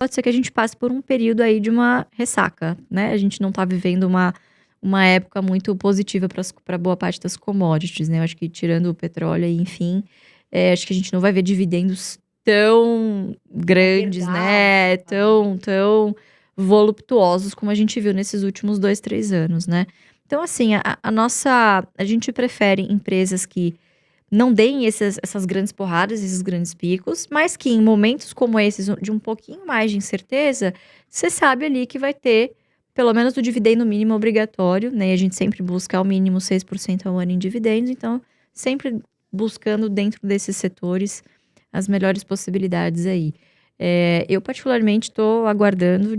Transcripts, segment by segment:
pode ser que a gente passe por um período aí de uma ressaca, né? A gente não tá vivendo uma época muito positiva para boa parte das commodities, né? Eu acho que tirando o petróleo aí, enfim, acho que a gente não vai ver dividendos tão grandes, né? Tão voluptuosos como a gente viu nesses últimos 2, 3 anos, né? Então, assim, a gente prefere empresas que não deem essas grandes porradas, esses grandes picos, mas que em momentos como esses, de um pouquinho mais de incerteza, você sabe ali que vai ter pelo menos o dividendo mínimo obrigatório, né? A gente sempre busca ao mínimo 6% ao ano em dividendos, então sempre buscando dentro desses setores as melhores possibilidades aí. Eu particularmente estou aguardando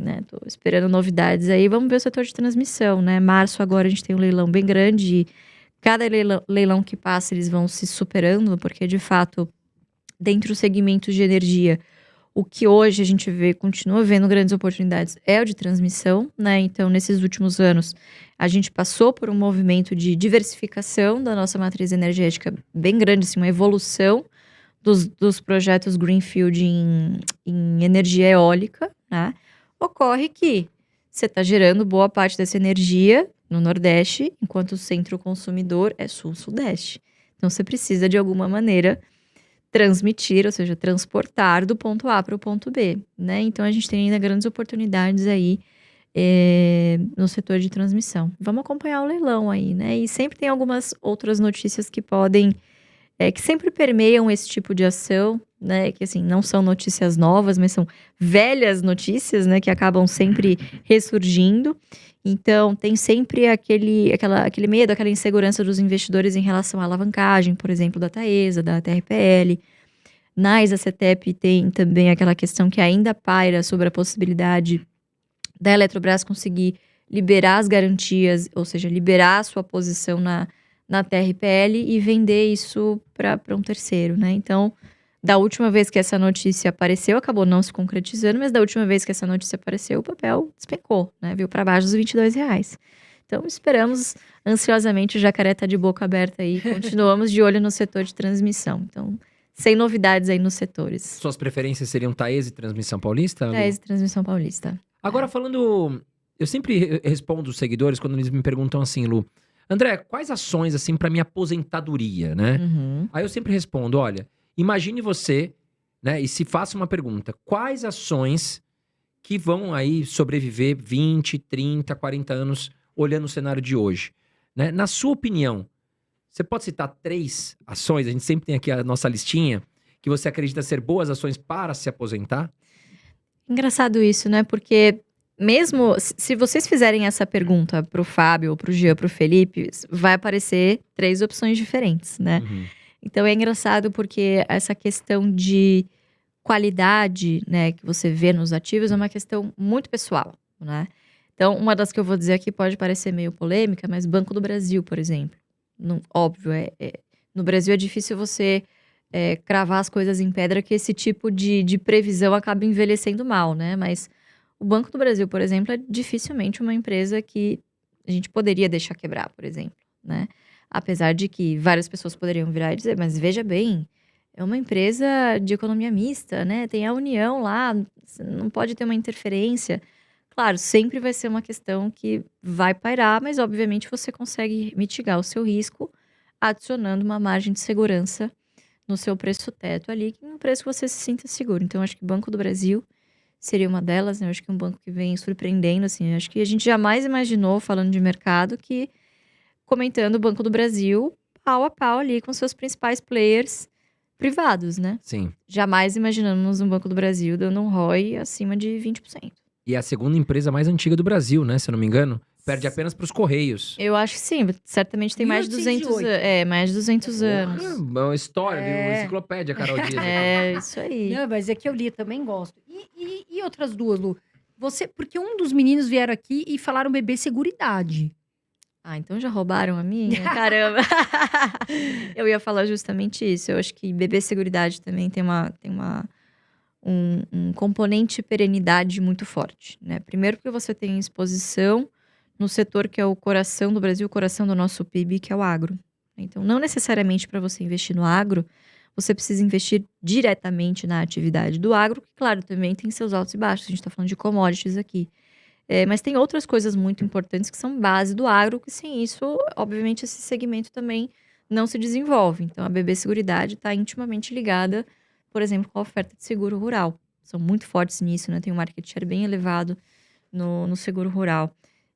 né? Tô esperando novidades aí. Vamos ver o setor de transmissão, né? Março agora a gente tem um leilão bem grande e cada leilão que passa, eles vão se superando, porque de fato, dentre os segmentos de energia, o que hoje a gente continua vendo grandes oportunidades é o de transmissão, né? Então, nesses últimos anos, a gente passou por um movimento de diversificação da nossa matriz energética bem grande, assim, uma evolução dos projetos Greenfield em energia eólica, né? Ocorre que você está gerando boa parte dessa energia no Nordeste, enquanto o centro consumidor é Sul-Sudeste. Então, você precisa, de alguma maneira, transmitir, ou seja, transportar do ponto A para o ponto B, né? Então, a gente tem ainda grandes oportunidades aí no setor de transmissão. Vamos acompanhar o leilão aí, né? E sempre tem algumas outras notícias que podem que sempre permeiam esse tipo de ação, né? Que assim, não são notícias novas, mas são velhas notícias, né? Que acabam sempre ressurgindo. Então, tem sempre aquele medo, aquela insegurança dos investidores em relação à alavancagem, por exemplo, da Taesa, da TRPL. Na Isacetep tem também aquela questão que ainda paira sobre a possibilidade da Eletrobras conseguir liberar as garantias, ou seja, liberar a sua posição na TRPL e vender isso para um terceiro, né? Então, da última vez que essa notícia apareceu, acabou não se concretizando, mas da última vez que essa notícia apareceu, o papel despencou, né? Veio para baixo dos R$ 22. Então, esperamos ansiosamente, o jacaré tá de boca aberta aí, continuamos de olho no setor de transmissão. Então, sem novidades aí nos setores. Suas preferências seriam Taesa e Transmissão Paulista? Taesa e Transmissão Paulista. Agora, falando... Eu sempre respondo os seguidores quando eles me perguntam assim, Lu, André, quais ações, assim, para minha aposentadoria, né? Uhum. Aí eu sempre respondo, olha, imagine você, né, e se faça uma pergunta, quais ações que vão aí sobreviver 20, 30, 40 anos olhando o cenário de hoje, né? Na sua opinião, você pode citar 3 ações, a gente sempre tem aqui a nossa listinha, que você acredita ser boas ações para se aposentar? Engraçado isso, né? Porque mesmo se vocês fizerem essa pergunta pro Fábio, pro Jean, pro Felipe, vai aparecer 3 opções diferentes, né? Uhum. Então é engraçado porque essa questão de qualidade, né, que você vê nos ativos é uma questão muito pessoal, né? Então, uma das que eu vou dizer aqui pode parecer meio polêmica, mas Banco do Brasil, por exemplo. Óbvio, no Brasil é difícil você cravar as coisas em pedra que esse tipo de previsão acaba envelhecendo mal, né? Mas o Banco do Brasil, por exemplo, é dificilmente uma empresa que a gente poderia deixar quebrar, por exemplo, né? Apesar de que várias pessoas poderiam virar e dizer, mas veja bem, é uma empresa de economia mista, né? Tem a União lá, não pode ter uma interferência. Claro, sempre vai ser uma questão que vai pairar, mas obviamente você consegue mitigar o seu risco adicionando uma margem de segurança no seu preço teto ali, um preço que você se sinta seguro. Então, acho que o Banco do Brasil seria uma delas, né? Eu acho que é um banco que vem surpreendendo, assim. Acho que a gente jamais imaginou, falando de mercado, que comentando o Banco do Brasil, pau a pau ali com seus principais players privados, né? Sim. Jamais imaginamos um Banco do Brasil dando um ROI acima de 20%. E é a segunda empresa mais antiga do Brasil, né? Se eu não me engano. Perde apenas para os Correios. Eu acho que sim. Certamente tem mais de 200 anos. mais de 200 anos. É uma história, uma enciclopédia, Carol Dias. Isso aí. Não, mas é que eu li, também gosto. E outras duas, Lu? Porque um dos meninos vieram aqui e falaram bebê seguridade. Ah, então já roubaram a minha? Caramba! Eu ia falar justamente isso. Eu acho que bebê seguridade também tem um componente perenidade muito forte, né? Primeiro porque você tem exposição no setor que é o coração do Brasil, o coração do nosso PIB, que é o agro. Então, não necessariamente para você investir no agro, você precisa investir diretamente na atividade do agro, que, claro, também tem seus altos e baixos. A gente está falando de commodities aqui. Mas tem outras coisas muito importantes que são base do agro, que sem isso, obviamente, esse segmento também não se desenvolve. Então, a BB Seguridade está intimamente ligada, por exemplo, com a oferta de seguro rural. São muito fortes nisso, né? Tem um market share bem elevado no seguro rural.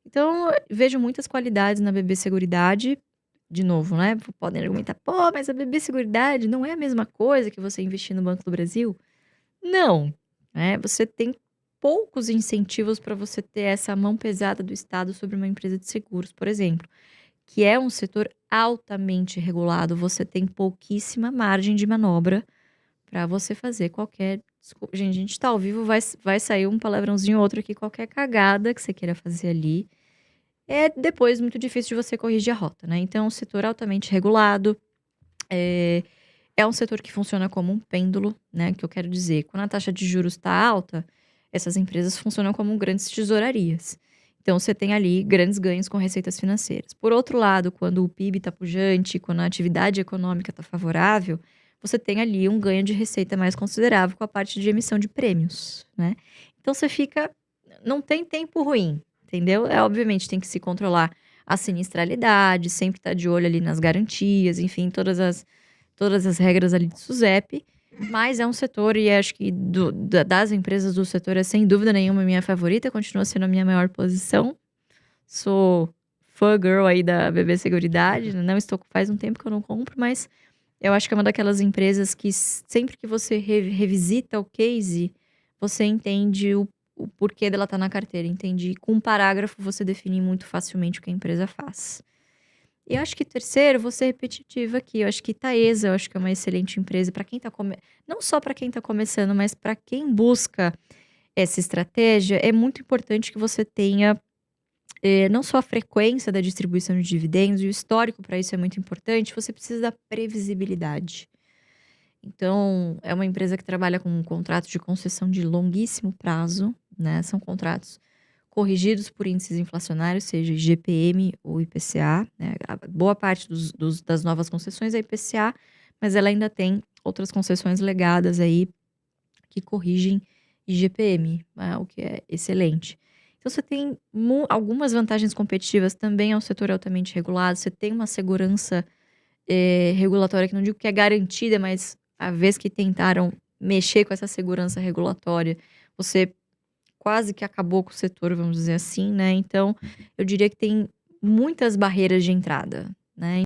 Então, vejo muitas qualidades na BB Seguridade. De novo, né? Podem argumentar, pô, mas a BB Seguridade não é a mesma coisa que você investir no Banco do Brasil? Não, né? Você tem poucos incentivos para você ter essa mão pesada do Estado sobre uma empresa de seguros, por exemplo, que é um setor altamente regulado. Você tem pouquíssima margem de manobra para você fazer qualquer. Desculpa, gente, a gente está ao vivo, vai sair um palavrãozinho ou outro aqui, qualquer cagada que você queira fazer ali. É depois muito difícil de você corrigir a rota, né? Então, é um setor altamente regulado. É um setor que funciona como um pêndulo, né? Que eu quero dizer, quando a taxa de juros está alta, essas empresas funcionam como grandes tesourarias. Então, você tem ali grandes ganhos com receitas financeiras. Por outro lado, quando o PIB está pujante, quando a atividade econômica está favorável, você tem ali um ganho de receita mais considerável com a parte de emissão de prêmios, né? Então, você fica... Não tem tempo ruim, entendeu? Obviamente, tem que se controlar a sinistralidade, sempre estar de olho ali nas garantias, enfim, todas as regras ali de SUSEP. Mas é um setor, e acho que das empresas do setor é sem dúvida nenhuma a minha favorita, continua sendo a minha maior posição. Sou fã girl aí da BB Seguridade, não estou, faz um tempo que eu não compro, mas eu acho que é uma daquelas empresas que sempre que você revisita o case, você entende o porquê dela estar na carteira, entende? Com um parágrafo você define muito facilmente o que a empresa faz. E eu acho que terceiro, vou ser repetitiva aqui. Eu acho que Taesa, eu acho que é uma excelente empresa para quem tá não só para quem tá começando, mas para quem busca essa estratégia, é muito importante que você tenha não só a frequência da distribuição de dividendos, e o histórico para isso é muito importante, você precisa da previsibilidade. Então, é uma empresa que trabalha com um contrato de concessão de longuíssimo prazo, né? São contratos corrigidos por índices inflacionários, seja IGPM ou IPCA, né? A boa parte das novas concessões é IPCA, mas ela ainda tem outras concessões legadas aí que corrigem IGPM, né? O que é excelente. Então, você tem algumas vantagens competitivas, também é um setor altamente regulado, você tem uma segurança regulatória, que não digo que é garantida, mas a vez que tentaram mexer com essa segurança regulatória, você quase que acabou com o setor, vamos dizer assim, né? Então, eu diria que tem muitas barreiras de entrada, né?